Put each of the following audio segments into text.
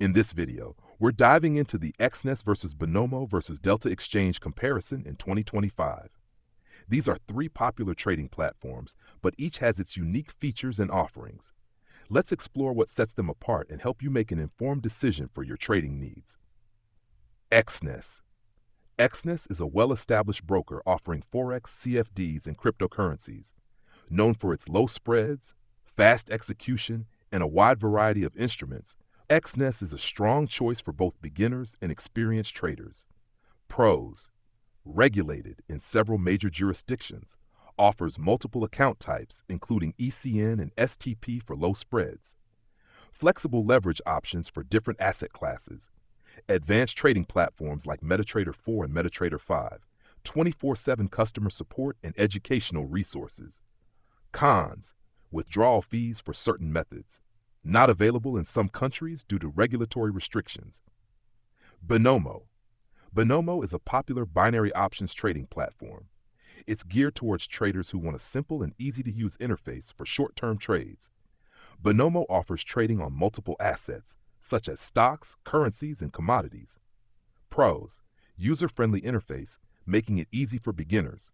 In this video, we're diving into the Exness versus Binomo versus Delta Exchange comparison in 2025. These are three popular trading platforms, but each has its unique features and offerings. Let's explore what sets them apart and help you make an informed decision for your trading needs. Exness. Exness is a well-established broker offering Forex, CFDs, and cryptocurrencies. Known for its low spreads, fast execution, and a wide variety of instruments, Exness is a strong choice for both beginners and experienced traders. Pros: regulated in several major jurisdictions, offers multiple account types including ECN and STP for low spreads, flexible leverage options for different asset classes, advanced trading platforms like MetaTrader 4 and MetaTrader 5, 24/7 customer support and educational resources. Cons: withdrawal fees for certain methods. Not available in some countries due to regulatory restrictions. Binomo. Binomo is a popular binary options trading platform. It's geared towards traders who want a simple and easy-to-use interface for short-term trades. Binomo offers trading on multiple assets, such as stocks, currencies, and commodities. Pros: user-friendly interface, making it easy for beginners.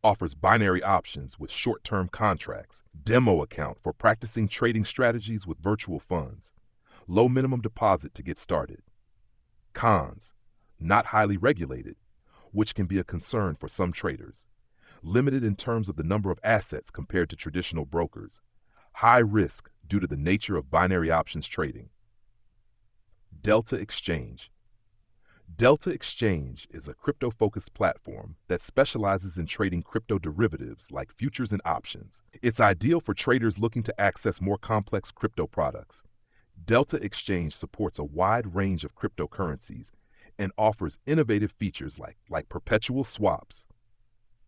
Offers binary options with short-term contracts, demo account for practicing trading strategies with virtual funds, low minimum deposit to get started. Cons: not highly regulated, which can be a concern for some traders. Limited in terms of the number of assets compared to traditional brokers. High risk due to the nature of binary options trading. Delta Exchange. Delta Exchange is a crypto-focused platform that specializes in trading crypto derivatives like futures and options. It's ideal for traders looking to access more complex crypto products. Delta Exchange supports a wide range of cryptocurrencies and offers innovative features like perpetual swaps.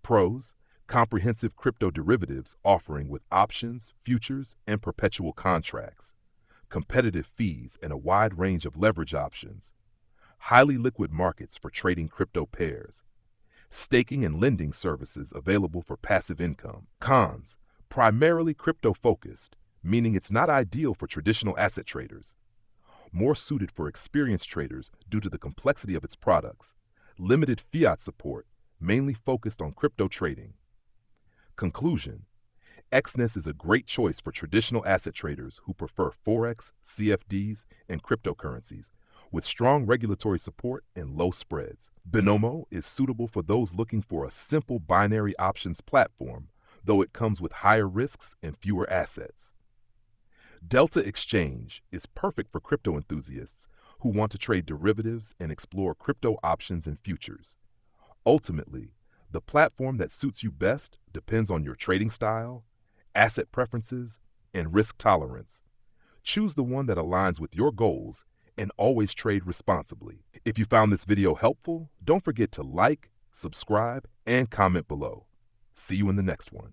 Pros: comprehensive crypto derivatives offering with options, futures, and perpetual contracts. Competitive fees and a wide range of leverage options. Highly liquid markets for trading crypto pairs. Staking and lending services available for passive income. Cons: primarily crypto-focused, meaning it's not ideal for traditional asset traders. More suited for experienced traders due to the complexity of its products. Limited fiat support, mainly focused on crypto trading. Conclusion: Exness is a great choice for traditional asset traders who prefer Forex, CFDs, and cryptocurrencies, with strong regulatory support and low spreads. Binomo is suitable for those looking for a simple binary options platform, though it comes with higher risks and fewer assets. Delta Exchange is perfect for crypto enthusiasts who want to trade derivatives and explore crypto options and futures. Ultimately, the platform that suits you best depends on your trading style, asset preferences, and risk tolerance. Choose the one that aligns with your goals and always trade responsibly. If you found this video helpful, don't forget to like, subscribe, and comment below. See you in the next one.